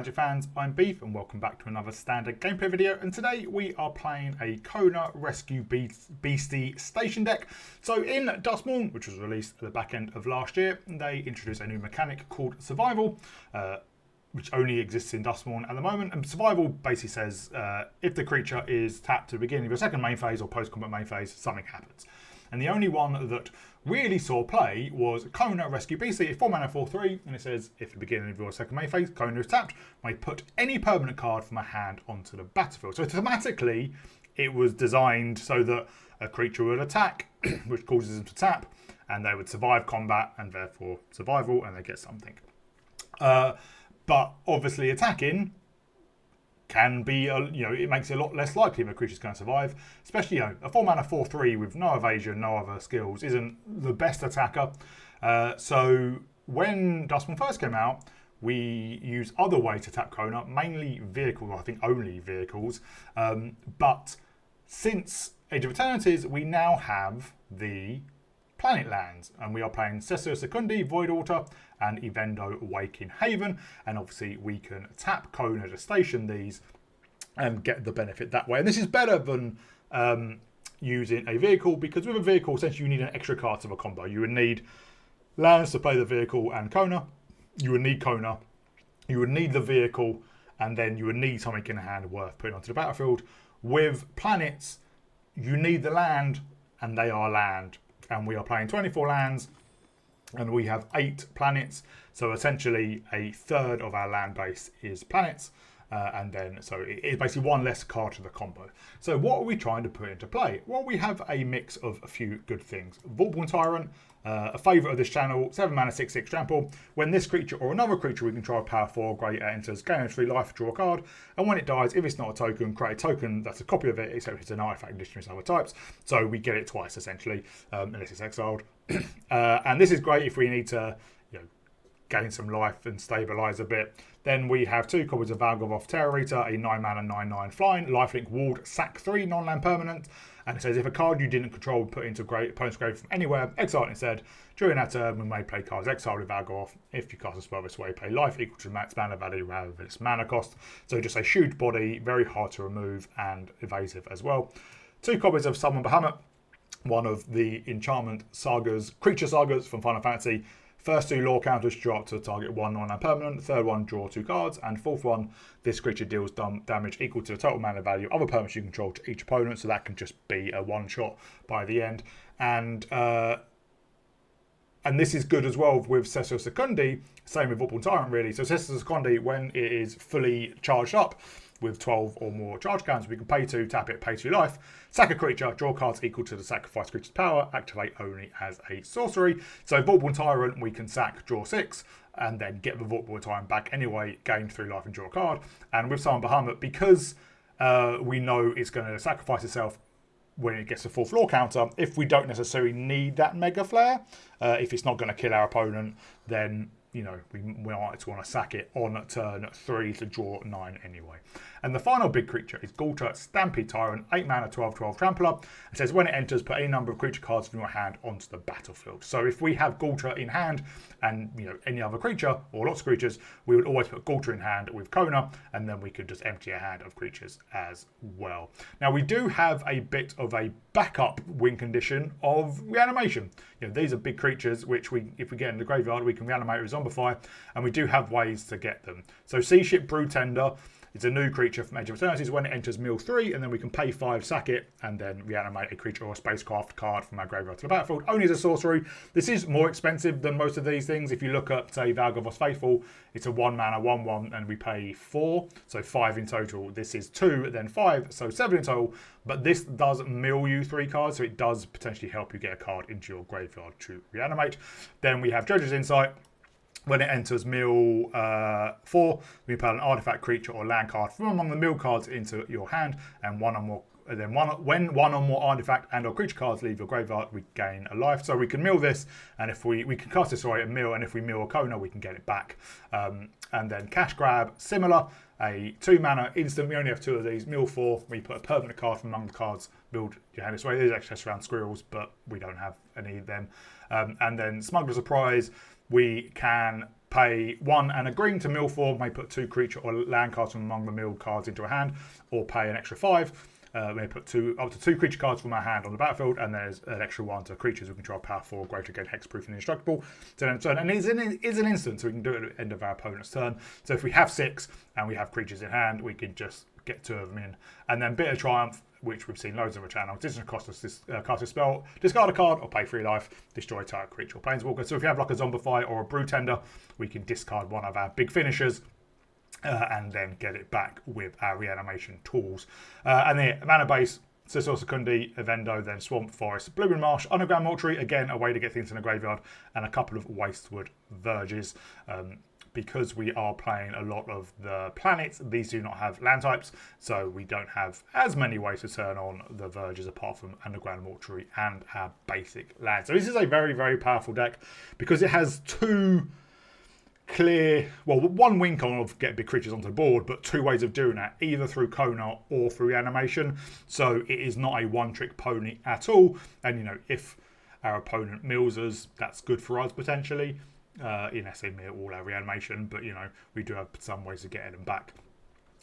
Magic fans, I'm Beef and welcome back to another standard gameplay video, and today we are playing a Kona Rescue Beastie station deck. So in Dustborn, which was released at the back end of last year, they introduced a new mechanic called Survival, which only exists in Dustborn at the moment. And Survival basically says if the creature is tapped to the beginning of your second main phase or post-combat main phase, something happens. And the only one that really saw play was Kona Rescue Beastie, a 4-mana 4/3, and it says if at the beginning of your second main phase, Kona is tapped, may put any permanent card from a hand onto the battlefield. So thematically, it was designed so that a creature would attack, which causes them to tap, and they would survive combat and therefore survival, and they get something. But obviously attacking can be, it makes it a lot less likely that a creature's going to survive. Especially, a 4-mana 4/3 with no evasion, no other skills, isn't the best attacker. So when Dustborn first came out, we used other ways to tap Kona, mainly vehicles, I think only vehicles. But since Age of Eternities, we now have the Planet lands, and we are playing Cesar Secundi, Voidwater, and Evendo Waking Haven, and obviously we can tap Kona to station these and get the benefit that way. And this is better than using a vehicle, because with a vehicle, essentially you need an extra card to the combo. You would need lands to play the vehicle and Kona, you would need Kona, you would need the vehicle, and then you would need something in hand worth putting onto the battlefield. With planets, you need the land, and they are land. And we are playing 24 lands, and we have 8 planets. So essentially, a third of our land base is planets, and then so it is basically one less card to the combo. So what are we trying to put into play? Well, we have a mix of a few good things. Vaultborn Tyrant, a favourite of this channel, 7-mana 6/6 trample. When this creature or another creature we control power 4 greater enters, gain 3 life, draw a card, and when it dies, if it's not a token, create a token that's a copy of it, except it's an artifact addition with other types. So we get it twice essentially, unless it's exiled. And this is great if we need to, gain some life and stabilise a bit. Then we have 2 copies of Valgavoth Terror Eater, a 9-mana 9/9 flying, lifelink ward, sack 3, non-land permanent. And it says if a card you didn't control put into opponent's grave from anywhere, exile it instead. During that turn, we may play cards exiled with Valgavoth. If you cast a spell this way, play life equal to the max mana value rather than its mana cost. So just a huge body, very hard to remove and evasive as well. 2 copies of Summon Bahamut, one of the enchantment sagas, creature sagas from Final Fantasy. First 2 lore counters drop to target 1 non-land permanent. Third one, draw 2 cards. And fourth one, this creature deals damage equal to the total mana value of other permanents you control to each opponent. So that can just be a one-shot by the end. And this is good as well with Cesar Secundi. Same with Vaultborn Tyrant, really. So Cesar Secundi, when it is fully charged up with 12 or more charge counters, we can pay 2, tap it, pay 2 life, sack a creature, draw cards equal to the sacrificed creature's power, activate only as a sorcery. So Vaultborn Tyrant, we can sack, draw 6, and then get the Vaultborn Tyrant back anyway, gain 3 life and draw a card. And with Summon Bahamut, because we know it's going to sacrifice itself when it gets a 4th lore counter, if we don't necessarily need that Mega Flare, if it's not going to kill our opponent, then we might want to sack it on turn 3 to draw 9 anyway. And the final big creature is Ghalta, Stampede Tyrant, 8-mana 12/12 Trampler. It says when it enters, put any number of creature cards from your hand onto the battlefield. So if we have Ghalta in hand and any other creature or lots of creatures, we would always put Ghalta in hand with Kona, and then we could just empty a hand of creatures as well. Now we do have a bit of a backup win condition of reanimation. These are big creatures which if we get in the graveyard, we can reanimate with Zombify, and we do have ways to get them. So Seaship Broodtender is a new creature from Age of Eternities. When it enters, mill 3, and then we can pay 5, sack it, and then reanimate a creature or a spacecraft card from our graveyard to the battlefield. Only as a sorcery. This is more expensive than most of these things. If you look at, say, Valgavoth Faithful, it's a 1-mana 1/1, and we pay 4, so 5 in total. This is 2, then 5, so 7 in total. But this does mill you 3 cards, so it does potentially help you get a card into your graveyard to reanimate. Then we have Judge's Insight. When it enters mill 4, we put an artifact, creature, or land card from among the mill cards into your hand, and when one or more artifact and or creature cards leave your graveyard, we gain a life. So we can mill this, and if we can cast this and mill, and if we mill a Kona, we can get it back. And then Cash Grab, similar, a 2-mana instant. We only have 2 of these. Mill 4, we put a permanent card from among the cards, build your hand this way. There's access around squirrels, but we don't have any of them. And then Smuggler's Surprise, we can pay 1 and a green to mill 4, may put 2 creature or land cards from among the milled cards into a hand, or pay an extra 5. May put up to 2 creature cards from our hand on the battlefield, and there's an extra 1 to creatures who control power 4 or greater, again hexproof and indestructible. So and it's an instant, so we can do it at the end of our opponent's turn. So if we have 6 and we have creatures in hand, we can just get 2 of them in. And then Bit of Triumph, which we've seen loads of the channel, doesn't cost us this cast a spell, discard a card or pay 3 life, destroy a target creature or planeswalker. So if you have like a Zombify or a Brew Tender, we can discard one of our big finishers. And then get it back with our reanimation tools. And the mana base, Sisor Secundi, Evendo, then Swamp, Forest, Blooming Marsh, Underground Mortuary, again a way to get things in the graveyard, and a couple of Wastewood Verges. Because we are playing a lot of the planets, these do not have land types, so we don't have as many ways to turn on the Verges apart from Underground Mortuary and our basic land. So this is a very, very powerful deck because it has 2 clear, well, 1 win con of get big creatures onto the board, but 2 ways of doing that, either through Kona or through animation. So it is not a one-trick pony at all. And, you know, if our opponent mills us, that's good for us potentially. In SA mill all our reanimation, but, you know, we do have some ways of getting them back.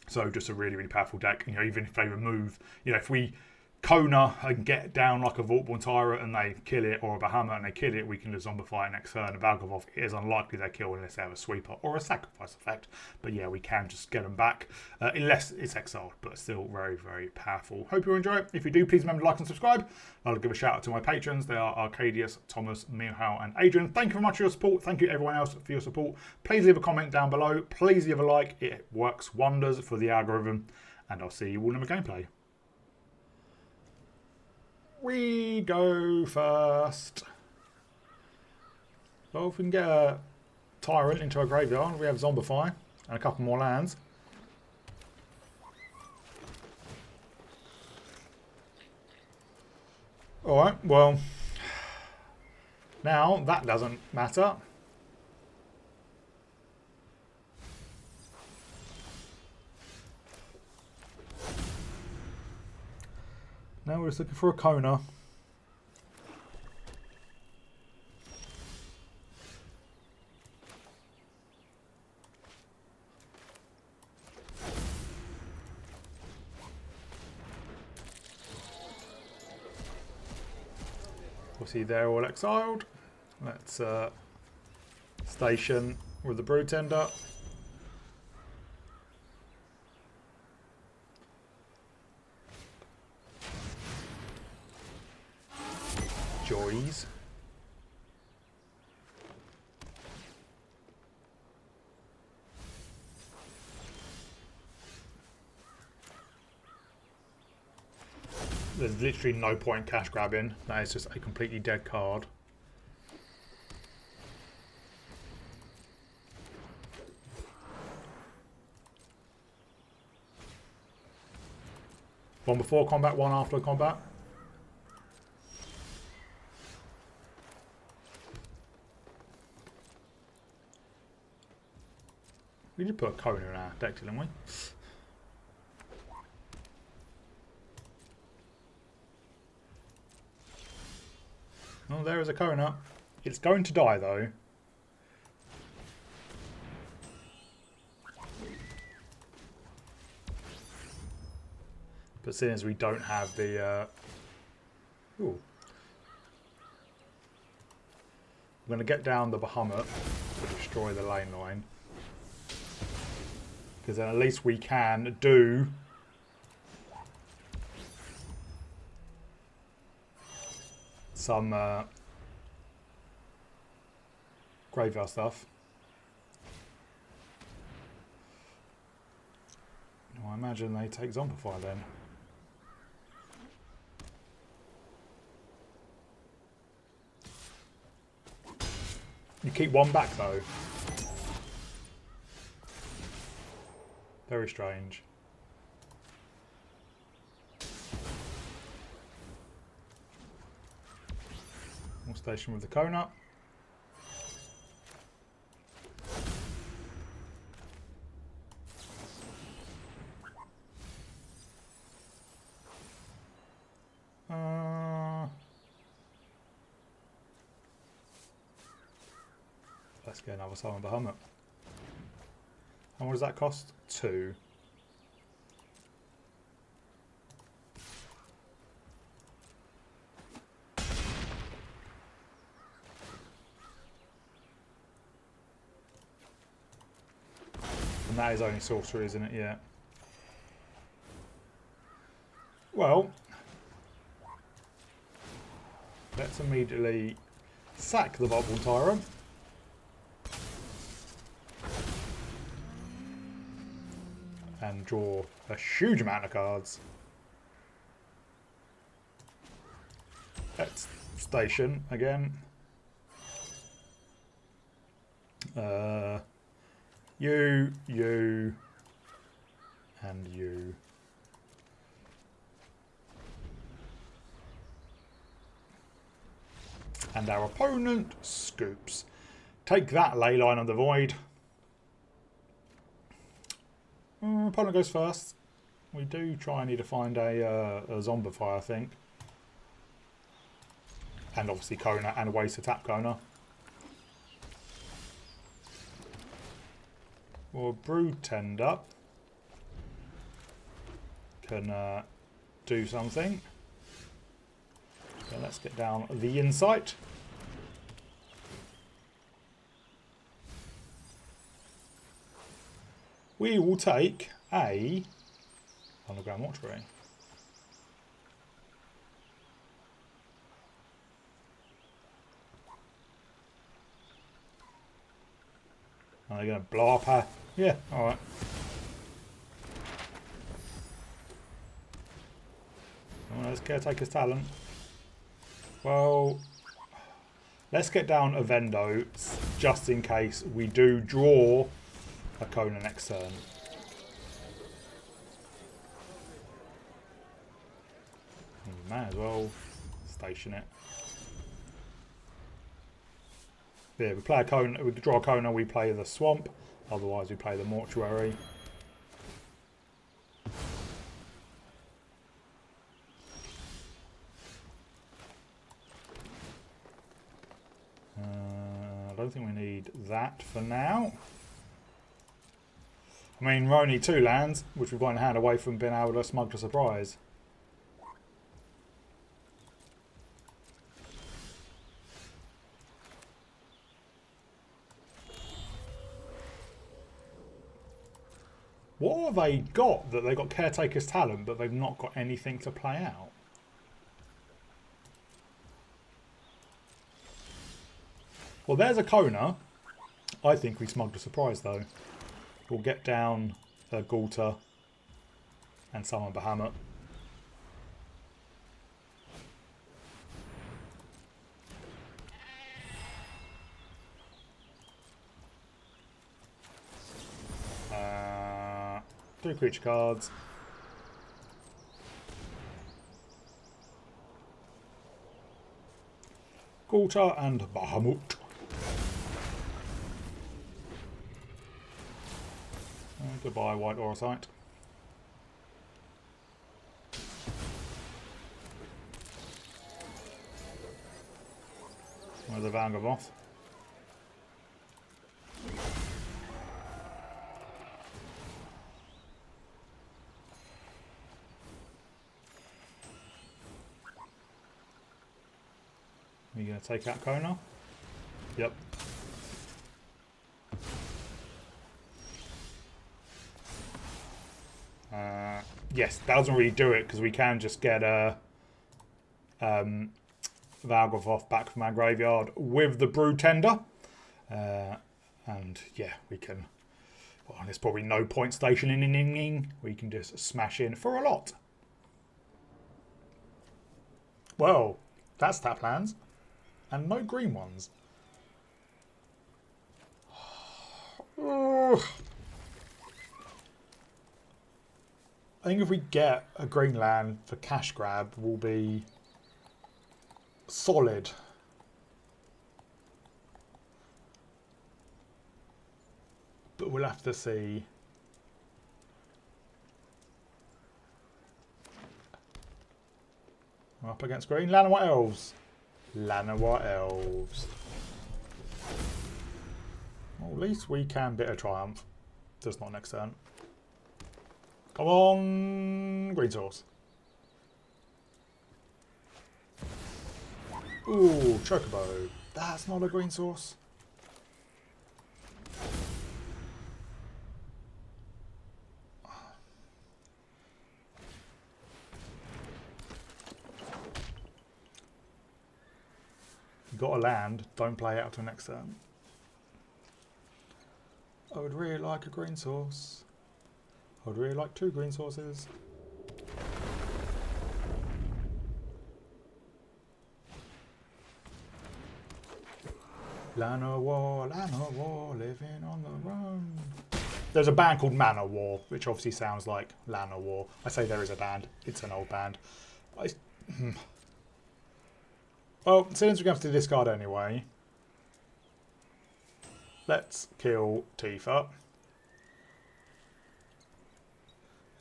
So just a really, really powerful deck. You know, even if they remove, you know, if we Kona and get down like a Vaultborn Tyrant and they kill it, or a Bahamut and they kill it, we can just zombify it next turn. A Valgavov, it is unlikely they kill unless they have a sweeper or a sacrifice effect. But yeah, we can just get them back unless it's exiled, but still very, very powerful. Hope you enjoy it. If you do, please remember to like and subscribe. I'll give a shout out to my patrons. They are Arcadius, Thomas, Mihal and Adrian. Thank you very much for your support. Thank you everyone else for your support. Please leave a comment down below. Please leave a like. It works wonders for the algorithm. And I'll see you all in the gameplay. We go first. Well, if we can get a Tyrant into our graveyard, we have Zombify and a couple more lands. Alright, well, now that doesn't matter. Now we're just looking for a Kona. We'll see they're all exiled. Let's station with the Brood Tender. Joys. There's literally no point cash grabbing. That is just a completely dead card. One before combat, one after combat. We did put a Kona in our deck, didn't we? Oh, there is a Kona. It's going to die, though. But seeing as we don't have the... Ooh. I'm going to get down the Bahamut to destroy the lane line. Because then at least we can do some graveyard stuff. I imagine they take Zombify then. You keep one back though. Very strange. More station with the Kona. let's get another Summon Bahamut. And what does that cost? 2. And that is only sorcery, isn't it? Yeah. Well, let's immediately sack the Vaultborn Tyrant. And draw a huge amount of cards. Let's station again. You, and you. And our opponent scoops. Take that, Leyline of the Void. Opponent goes first. We do try and need to find a Zombify, I think. And obviously Kona, and a waste to tap Kona. Or Brood Tender can do something. So let's get down the Insight. We will take a Underground Mortuary. Are they going to blow up her? Yeah, alright. Oh, let's Caretaker's Talent. Well, let's get down a Vendo just in case we do draw a Kona next turn. We may as well station it. Yeah, we play a Kona, we draw a Kona, we play the Swamp, otherwise we play the Mortuary. I don't think we need that for now. I mean, we're only 2 lands, which we've got in hand away from being able to smuggle a Surprise. What have they got that they got Caretaker's Talent, but they've not got anything to play out? Well, there's a Kona. I think we smugged a Surprise, though. We'll get down Ghalta and summon Bahamut. Two creature cards. Ghalta and Bahamut. Goodbye, White Aurosite. Where's the Vanguard? Are you going to take out Kona? Yep. Yes, that doesn't really do it because we can just get a Valgavoth back from our graveyard with the Brood Tender. And yeah, we can. Well, there's probably no point stationing. We can just smash in for a lot. Well, that's tap lands. And no green ones. I think if we get a green land for cash grab, we'll be solid. But we'll have to see. We're up against green. Llanowar Elves. Llanowar Elves. least we can bit a triumph. Just not next turn. Come on, green source. Ooh, chocobo. That's not a green source. You got to land. Don't play it out till next turn. I would really like a green source. I would really like 2 green sources. Lana War, living on the run. There's a band called Manor War, which obviously sounds like Lana War. I say there is a band. It's an old band. Well, since we're going to have to discard anyway, let's kill Tifa.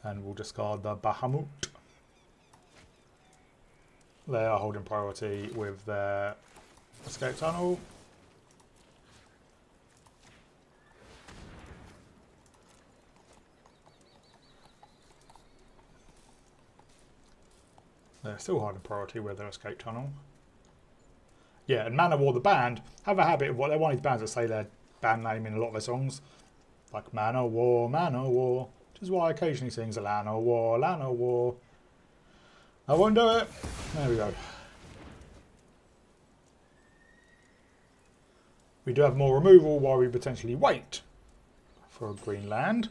And we'll discard the Bahamut. They are holding priority with their escape tunnel. They're still holding priority with their escape tunnel. Yeah, and Manowar, the band, have a habit of what they're one of these bands that say their band name in a lot of their songs. Like Manowar, which is why I occasionally sings Lanowar. I won't do it. There we go. We do have more removal while we potentially wait for a green land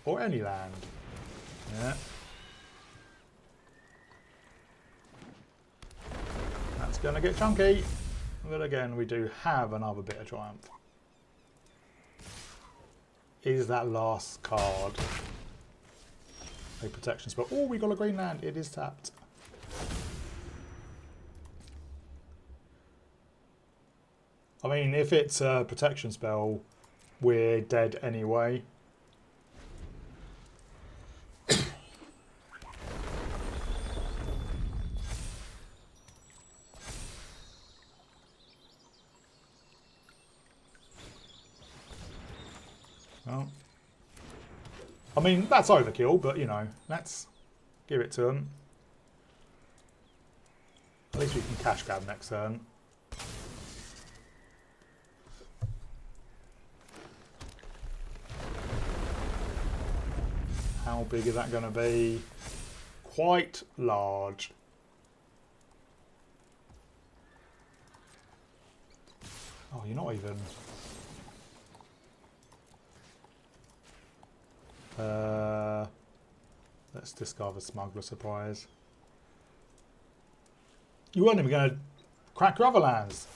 or any land. Yeah. That's going to get chunky. But again, we do have another bit of triumph. Is that last card a protection spell? Oh, we got a green land. It is tapped. I mean, if it's a protection spell, we're dead anyway. Well, I mean, that's overkill, but, you know, let's give it to them. At least we can cash grab next turn. How big is that going to be? Quite large. Oh, you're not even... let's discard the Smuggler Surprise. You weren't even going to crack your other lands.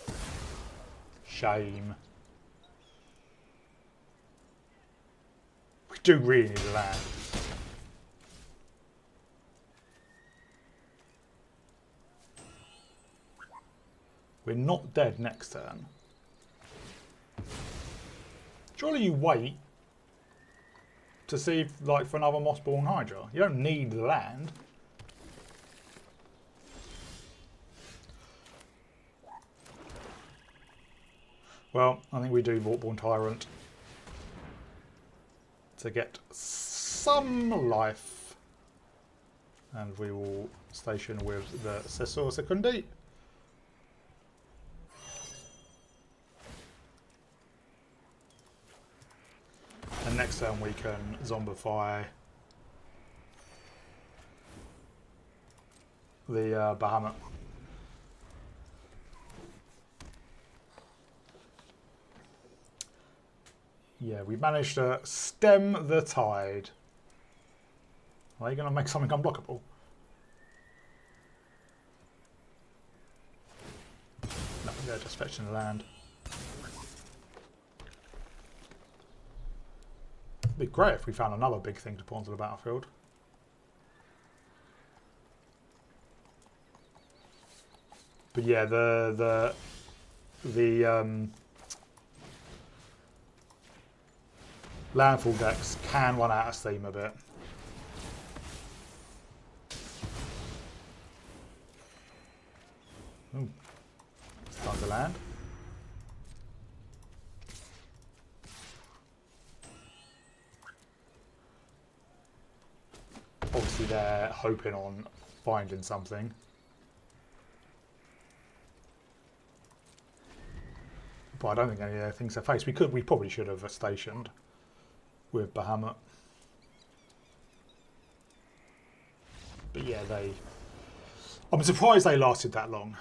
Shame. We do really need a land. We're not dead next turn. Surely you wait to see if, like, for another Mossborn Hydra. You don't need the land. Well, I think we do Vaultborn Tyrant to get some life. And we will station with the Sessor Secundi. And next turn we can zombify the Bahamut. Yeah, we managed to stem the tide. Are you going to make something unblockable? No, they're just fetching the land. It'd be great if we found another big thing to put onto the battlefield. But yeah, the landfall decks can run out of steam a bit. Ooh. It's time to land. obviously they're hoping on finding something. But I don't think any of their things are faced. We probably should have stationed with Bahamut. But yeah, I'm surprised they lasted that long.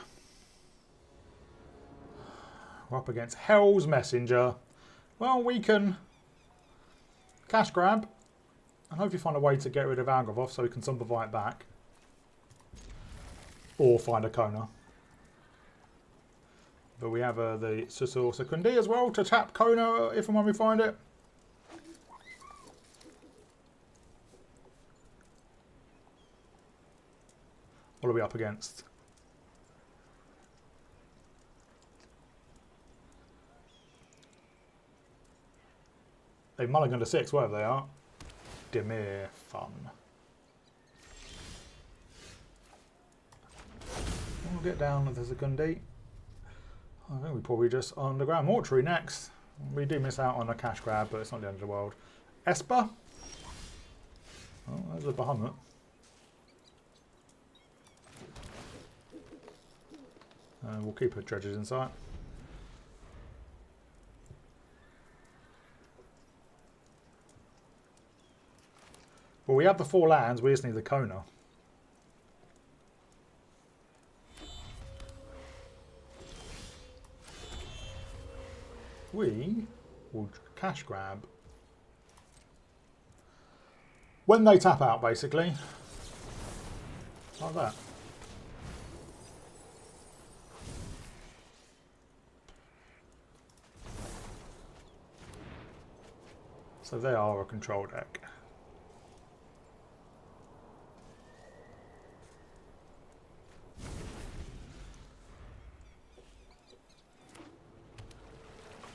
We're up against Hell's Messenger. Well, we can cash grab and hopefully find a way to get rid of Algavoth so we can Zombify it back. Or find a Kona. But we have the Susur Secundi as well to tap Kona if and when we find it. What are we up against? They've mulliganed to 6, whatever they are. Demir Fun. We'll get down with the Secundi. I think we probably just underground mortuary next. We do miss out on a cash grab, but it's not the end of the world. Esper. Oh, there's a Bahamut. We'll keep her dredges in sight. Well, we have the 4 lands, we just need the Kona. We will cash grab when they tap out, basically. Like that. So they are a control deck.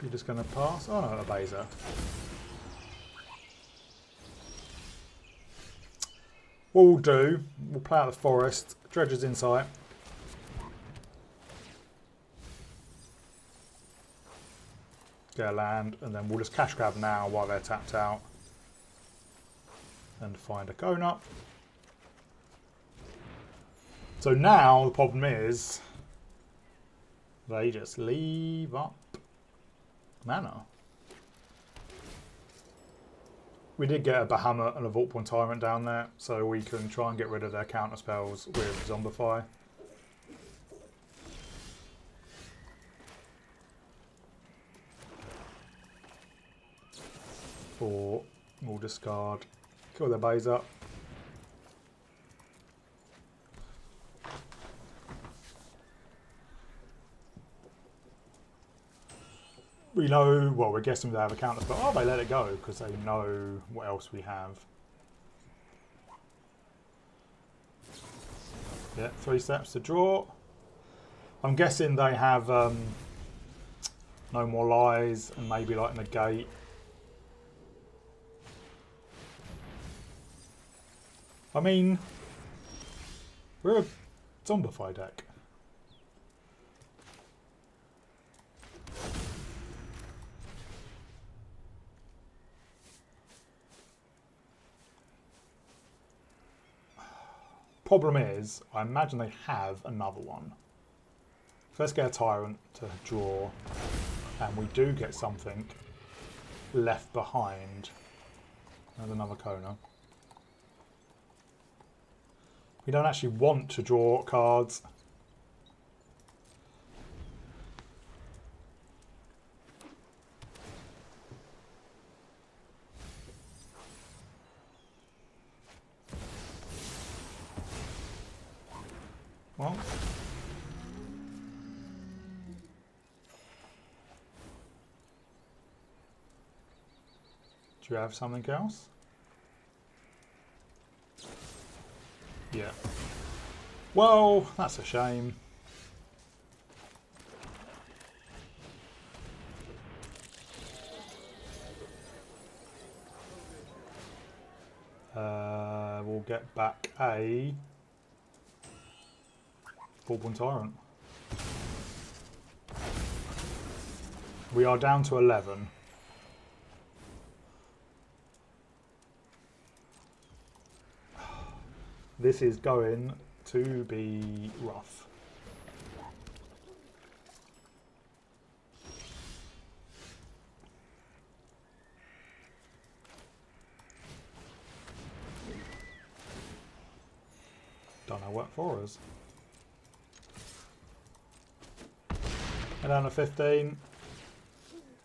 You're just going to pass? Oh no, a Baser. What we'll do, we'll play out the forest, dredges in sight. Get a land, and then we'll just cash grab now while they're tapped out. And find a Kona. So now the problem is they just leave up mana. We did get a Bahamut and a Vaultborn Tyrant down there, so we can try and get rid of their counter spells with Zombify. Or we'll discard, kill their base up. We know, well, we're guessing they have a counter spell. Oh, they let it go because they know what else we have. Yeah, 3 steps to draw. I'm guessing they have No More Lies and maybe like negate. I mean, we're a Zombify deck. Problem is, I imagine they have another one. So let's get a Tyrant to draw, and we do get something left behind. There's another Kona. We don't actually want to draw cards. Well, do you have something else? Yeah. Well, that's a shame. We'll get back a Vaultborn Tyrant. We are down to 11. This is going to be rough. Don't know what for us. And down to 15.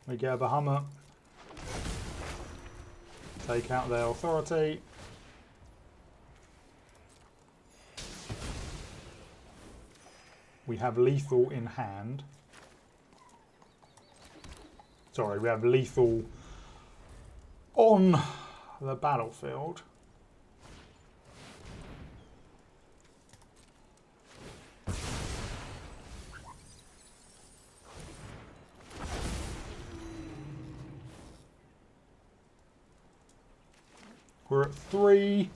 We get a Bahamut. Take out their authority. We have lethal in hand. Sorry, we have lethal on the battlefield. We're at 3.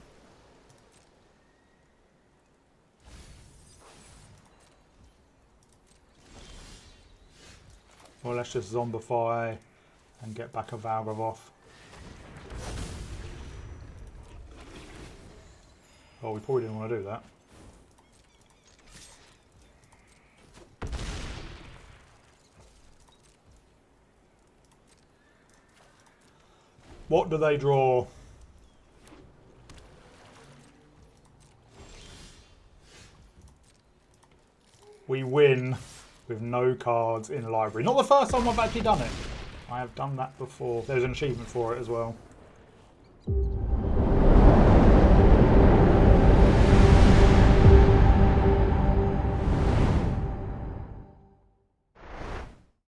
Well, let's just zombify and get back a Valgavoth. Oh, we probably didn't want to do that. What do they draw? We win with no cards in library. Not the first time I've actually done it. I have done that before. There's an achievement for it as well.